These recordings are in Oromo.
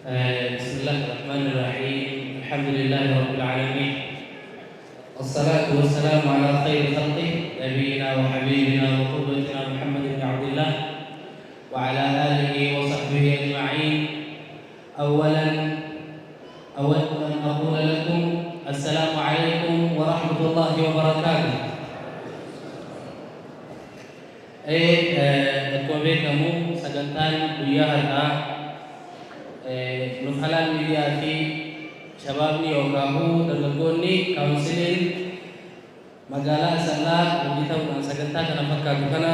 بسم الله الرحمن الرحيم. الحمد لله رب العالمين، والصلاة والسلام على خير خلقه نبينا وحبيبنا وقدوتنا محمد بن عبد الله وعلى آله وصحبه أجمعين. أولا أود أن أقول لكم السلام عليكم ورحمة الله وبركاته. Akkuma beekamu sagantaan guyyaa har'aa nuuf halaan miidiyaa fi shabaabni yookaan dargaggoonni kaawunsiliin magaalaa Asallaa hojii ta'uudhaan sagantaa kana fakkaatu kana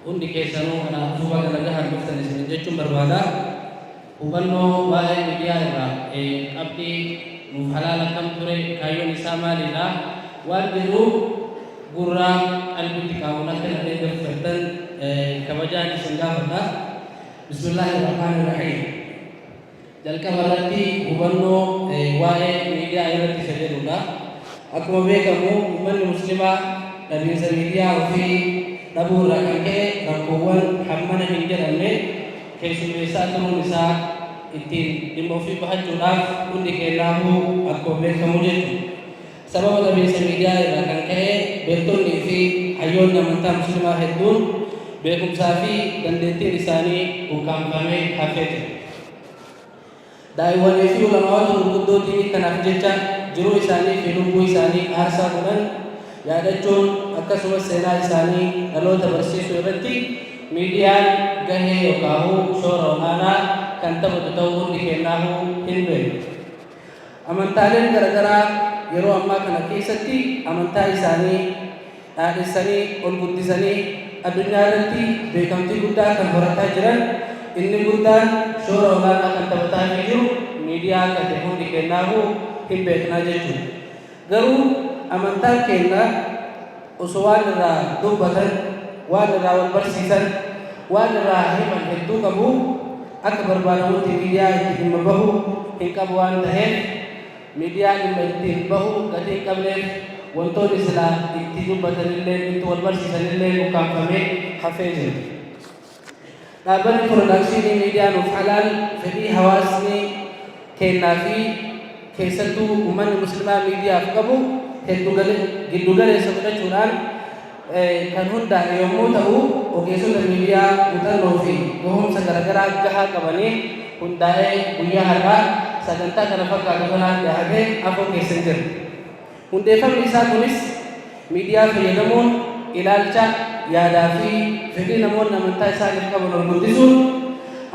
hundi keessanuu kanaaf suuba garagaraa dhuftan isin jechuun barbaada. Hubannoo waa'ee miidiyaa irraa qabxii nuuf halaan akkam ture kaayyoon isaa maalidha waan jiru gurraa qalbitti qabuun akka hin deeggarfatan kabajaan isin gaafadha. Bismillahirrahmanirrahiim. Jalqaba irratti hubannoo waa'ee miidiyaa irratti isa jedhudha. Akkuma beekamu uummanni muslimaa dhabiinsa miidiyaa ofii dhabuu irraa kan ka'e rakkoowwan hammana hin jedhamne keessummeessaa turuun isaa ittiin dhimma ofii bahachuudhaaf hundi kennaafuu akkuma beekamu jechuudha. Sababa dhabiinsa miidiyaa irraa kan ka'e beektonnii fi hayyoonni amantaa muslimaa hedduun beekumsaa fi dandeettiin isaanii ukkaanfamee hafee jira. Daa'imwanii fi ulamaawwan gurguddootii kanaaf jecha jiruu isaanii fi lubbuu isaanii aarsaa godhan yaadachuun akkasumas seenaa isaanii dhaloota barsiisuu irratti miidiyaan gahee yookaan shoora olaanaa kan taphatu ta'uu hundi kennaafuu hin beeku. Amantaaleen garaagaraa yeroo ammaa kana keessatti amantaa isaanii dhaadhessanii ol guddisanii addunyaa irratti beekamtii guddaa kan horataa jiran inni guddaan shoora olaanaa kan taphataa jiru miidiyaa kan ta'e hundi kennaafuu hin beeknaa jechuudha. Garuu amantaan keenya osoo waan irraa dubbatan, waan irraa wal barsiisan, waan irraa himan hedduu qabu akka barbaadamutti miidiyaa itti dhimma bahu hin qabu waan ta'eef miidiyaa dhimma ittiin bahu gatii hin qabneef wantoonni silaa itti dubbatanillee itti wal barsiisanillee ukkaanfamee hafee jira. Dhaabbanni piroodakshinii miidiyaa nuuf halaal fedhii hawaasni kennaa fi keessattuu uummanni muslimaa miidiyaaf qabu giddu galeessa godhachuudhaan kan hundaa'e yommuu ta'u ogeessota miidiyaa muuxannoo fi gahumsa garaagaraa gahaa qabanii hundaa'ee guyyaa har'aa sagantaa kana fakkaatu kanaan dhiyaatee afoo keessa jira. Hundeeffamni isaa kunis miidiyaa fayyadamuun ilaalcha yaadaa fi fedhii namoonni amantaa isaaniif qaban ol guddisuun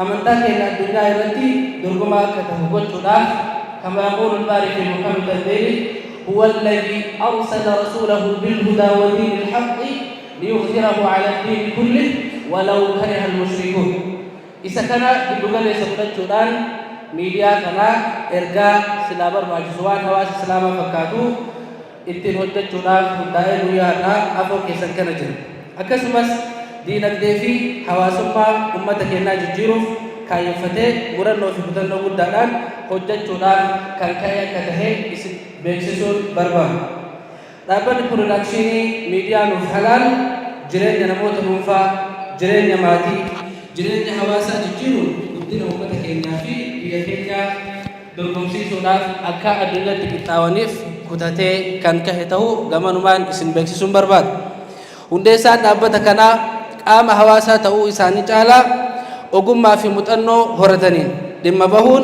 amantaa keenya addunyaa irratti dorgomaa akka ta'u gochuudhaaf kama yaqulu al-baari fi muhammad al-bayri huwa alladhi arsala rasulahu bil-huda wa din al-haqq liyudhhirahu ala ad-din kullih walau kariha al-mushrikun. Isa kana giddu galeessa godhachuudhaan miidiyaa kana ergaa silaa barbaachisu waan hawaasa islaamaa fakkaatu ittiin hojjechuudhaaf hundaa'ee guyyaa har'aa afoo keessan kana jira. Akkasumas diinagdee fi hawaasummaa uummata keenyaa jijjiiruuf kaayeffatee murannoo fi kutannoo guddaadhaan hojjechuudhaaf kan ka'e akka tahe isin beeksisuun barbaadu. Dhaabbanni piroodakshinii miidiyaa nuuf halaal jireenya namoota dhuunfaa, jireenya maatii, jireenya hawaasaa jijjiiruun guddina uummata keenyaa fi biyya keenyaa dorgomsiisuudhaaf akka addunyaatti qixxaawaniif kutatee kan kahe ta'uu gamanumaan isin beeksisuun barbaadu. Hundeessaan dhaabbata kanaa qaama hawaasaa ta'uu isaanii caalaa ogummaa fi muuxannoo horataniin dhimma bahuun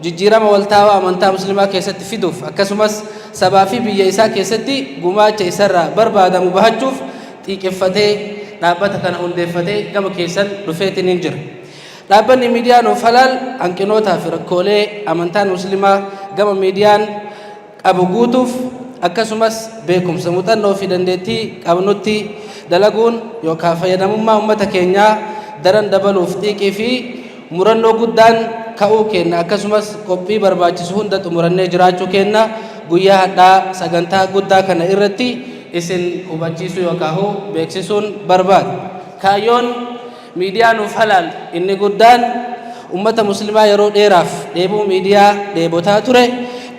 jijjiirama waltaawaa amantaa muslimaa keessatti fiduuf akkasumas sabaa fi biyya isaa keessatti gumaacha isarraa barbaadamu bahachuuf xiiqeffatee dhaabbata kana hundeeffatee gama keessan dhufeetiin hin jira. Dhaabbanni miidiyaa nuuf halaal hanqinootaa fi rakkoolee amantaan muslimaa gama miidiyaan qabu guutuuf akkasumas beekumsa muuxannoo fi dandeettii qabnutti dalaguun yookaan fayyadamummaa uummata keenyaa daran dabaluuf xiiqii fi murannoo guddaan ka'uu kenna akkasumas qophii barbaachisu hunda xumurannee jiraachuu kenna guyyaa hadhaa sagantaa guddaa kana irratti isin hubachiisuu yookaan beeksisuun barbaada. Kaayyoon miidiyaa nuuf halaal inni guddaan ummata muslimaa yeroo dheeraaf dheebuu miidiyaa dheebotaa ture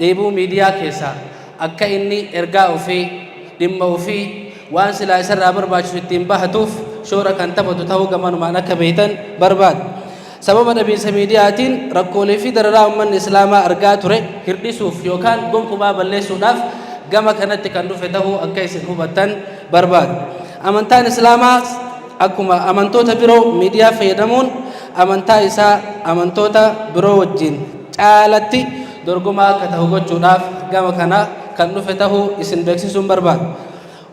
dheebuu miidiyaa keessaa akka inni ergaa ofii dhimma ofii waan silaa isarraa barbaachisu ittiin bahatuuf shoora kan taphatu ta'uu gamanumaan akka beektan barbaada. sababa dhabiinsa miidiyaatiin rakkoolee fi dararaa uummanni islaamaa argaa ture hirdhisuuf yookaan gonkumaa balleessuudhaaf gama kanatti kan dhufe ta'uu akka isin hubattan barbaada. Amantaan islaamaa akkuma amantoota biroo miidiyaa fayyadamuun amantaa isaa amantoota biroo wajjin caalatti dorgomaa akka ta'u gochuudhaaf gama kana kan dhufe ta'uu isin beeksisuun barbaada.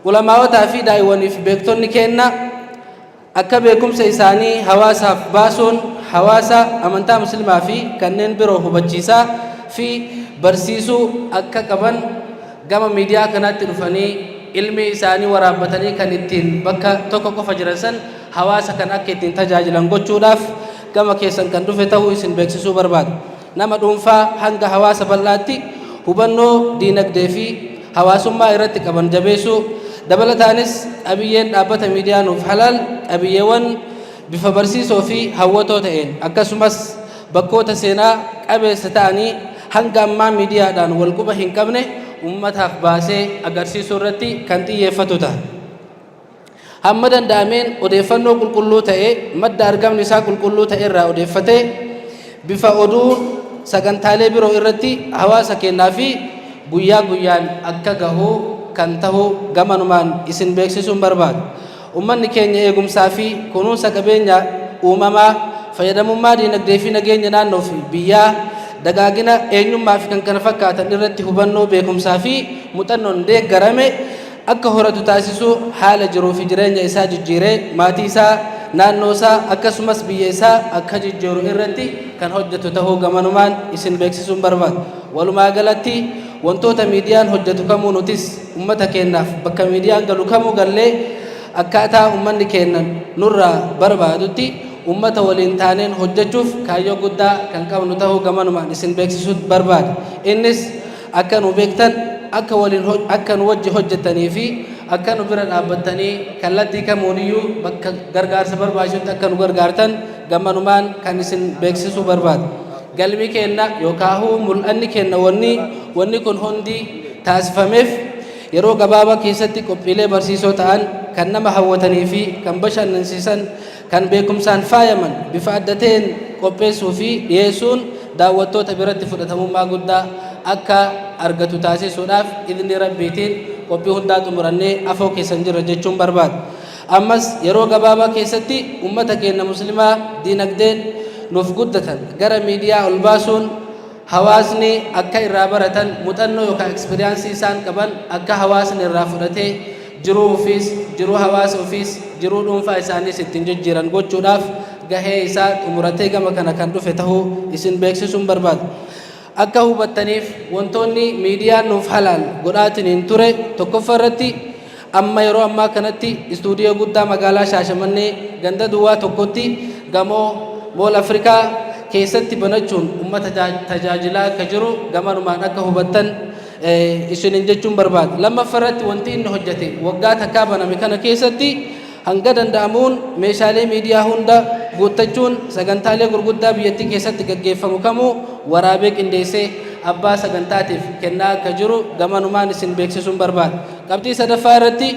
Ulamaawotaa fi daa'imwaniif beektonni kenna akka beekumsa isaanii hawaasaaf baasuun hawaasa amantaa muslimaa fi kanneen biroo hubachiisaa fi barsiisuu akka qaban gama miidiyaa kanatti dhufanii ilmi isaanii waraabbatanii kan ittiin bakka tokko qofa jiran san hawaasa kan akka ittiin tajaajilan gochuudhaaf gama keessan kan dhufe ta'uu isin beeksisuu barbaada. Nama dhuunfaa hanga hawaasa bal'aatti hubannoo diinagdee fi hawaasummaa irratti qaban jabeessuu dabalataanis qabiyyeen dhaabbata miidiyaa nuuf halaal qabiyyeewwan bifa barsiisoo fi hawwatoo ta'een akkasumas bakkoota seenaa qabeessa ta'anii hanga ammaa miidiyaadhaan wal quba hin qabne ummataaf baasee agarsiisuu irratti kan xiyyeeffatu ta'a. Hamma danda'ameen odeeffannoo qulqulluu ta'ee madda argamni isaa qulqulluu ta'e irraa odeeffatee bifa oduu sagantaalee biroo irratti hawaasa kennaa fi guyyaa guyyaan akka gahu kan ta'u gamanumaan isin beeksisuun barbaada. Ummanni keenya eegumsaa fi kunuunsa qabeenya uumamaa fayyadamummaa diinagdee fi nageenya naannoo fi biyyaa dagaagina eenyummaa fi kan kana fakkaatan irratti hubannoo beekumsaa fi muuxannoon deeggarame akka horatu taasisuu haala jiruu fi jireenya isaa jijjiiree maatii isaa naannoo isaa akkasumas biyya isaa akka jijjiiru irratti kan hojjetu ta'uu gamanumaan isin beeksisuun barbaada. Walumaa galatti wantoota miidiyaan hojjetu kamuu nutis ummata keenyaaf bakka miidiyaan galu kamuu gallee akkaataa ummanni keenya nurraa barbaadutti ummata waliin taaneen hojjechuuf kaayyoo guddaa kan qabnu ta'uu gamanumaan isin beeksisuu barbaada. Innis akka nu beektan akka nu wajji hojjettanii fi akka nu bira dhaabbattanii kallattii kamuuniyyuu bakka gargaarsa barbaachisutti akka nu gargaartan gamanumaan kan isin beeksisuu barbaada. Galmi keenya yookaan mul'anni keenya wanni kun hundi taasifameef yeroo gabaabaa keessatti qophiilee barsiisoo ta'an kan nama hawwatanii fi kan bashannansiisan kan beekumsaan faayaman bifa adda ta'een qopheessuu fi dhiyeessuun daawwattoota biratti fudhatamummaa guddaa akka argatu taasisuudhaaf idni rabbiitiin qophii hundaa xumurannee afoo keessan jirra jechuun barbaada. Ammas yeroo gabaabaa keessatti ummata keenya muslimaa diinagdeen nuuf guddatan gara miidiyaa ol baasuun hawaasni akka irraa baratan muuxannoo yookaan ekspiriyaansii isaan qaban akka hawaasni irraa fudhatee jiruu ofiis jiruu hawaasa ofiis jiruu dhuunfaa isaaniis ittiin jijjiiran gochuudhaaf gahee isaa xumuratee gama kana kan dhufe ta'uu isin beeksisuun barbaada. Akka hubattaniif wantoonni miidiyaan nuuf halaal godhaatiin ture tokkoffaa irratti amma yeroo ammaa kanatti istuudiyoo guddaa magaalaa Shaashamannee ganda duwwaa tokkotti gamoo mool Afrikaa keessatti banachuun ummata tajaajilaa akka jiru gamanumaan akka hubattan isinin jechuun barbaada. Lammaffaa irratti wanti inni hojjete waggaa takkaa baname kana keessatti hanga danda'amuun meeshaalee miidiyaa hunda guuttachuun sagantaalee gurguddaa biyyattii keessatti gaggeeffamu kamuu waraabee qindeessee abbaa sagantaatiif kennaa akka jiru gamanumaan isin beeksisuun barbaada. Qabxii sadaffaa irratti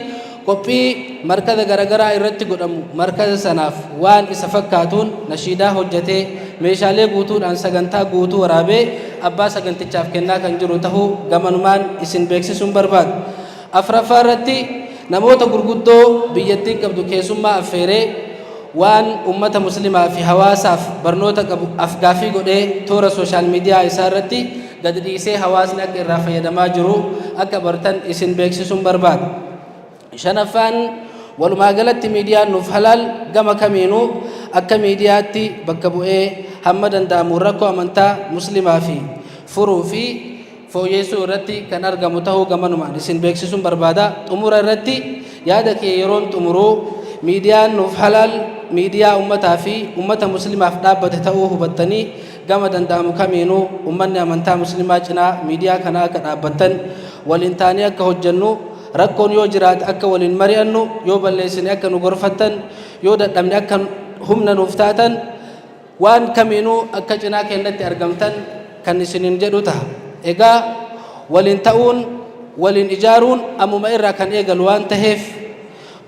qophii markaza garagaraa irratti godhamu markaza sanaaf waan isa fakkaatuun nashiidaa hojjetee meeshaalee guutuudhaan sagantaa guutuu waraabee abbaa sagantichaaf kennaa kan jiru ta'uu gamanumaan isin beeksisuun barbaada. Afraffaa irratti namoota gurguddoo biyyattiin qabdu keessummaa affeeree waan ummata muslimaa fi hawaasaaf barnoota qabu afgaafii godhee toora sooshaal miidiyaa isaa irratti gadi dhiisee hawaasni akka irraa fayyadamaa jiru akka bartan isin beeksisuun barbaada. Shanaffaan walumaa galatti miidiyaan nuuf halaal gama kamiinuu akka miidiyaatti bakka bu'ee hamma danda'amu rakkoo amantaa muslimaa fi furuu fi fooyyessuu irratti kan argamu ta'uu gamanumaan isin beeksisuun barbaada. Xumura irratti yaada kee yeroon xumuruu miidiyaan nuuf halaal miidiyaa ummataa fi ummata muslimaaf dhaabbate ta'uu hubattanii gama danda'amu kamiinuu ummanni amantaa muslimaa cinaa miidiyaa kana akka dhaabbattan waliin taanee akka hojjennu rakkoon yoo jiraate akka waliin mari'annu yoo balleessine akka nu gorfattan yoo dadhabne akka humna nuuf taatan waan kamiinuu akka cinaa keenyatti argamtan kan isinin jedhu ta'a. Egaa waliin ta'uun waliin ijaaruun ammuma irraa kan eegalu waan ta'eef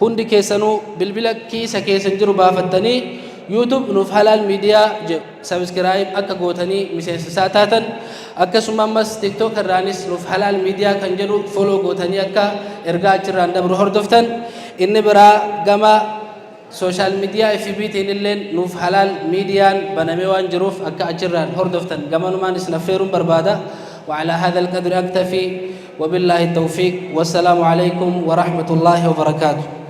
hundi keessanuu bilbila kiisa keessan jiru baafattanii يوتيوب نوف حلال ميديا سبسكرايب أكا قوتني مسيس ساتاتا أكا سمامس تيك توك الرانيس نوف حلال ميديا كنجرو فولو قوتني أكا إرقاء جران دبر هردفتن إني برا قما سوشال ميديا في بيتي نلين نوف حلال ميديا بناميوان جروف أكا أجران هردفتن قما نمان اسنفيرون بربادا وعلى هذا القدر أكتفي وبالله التوفيق والسلام عليكم ورحمة الله وبركاته.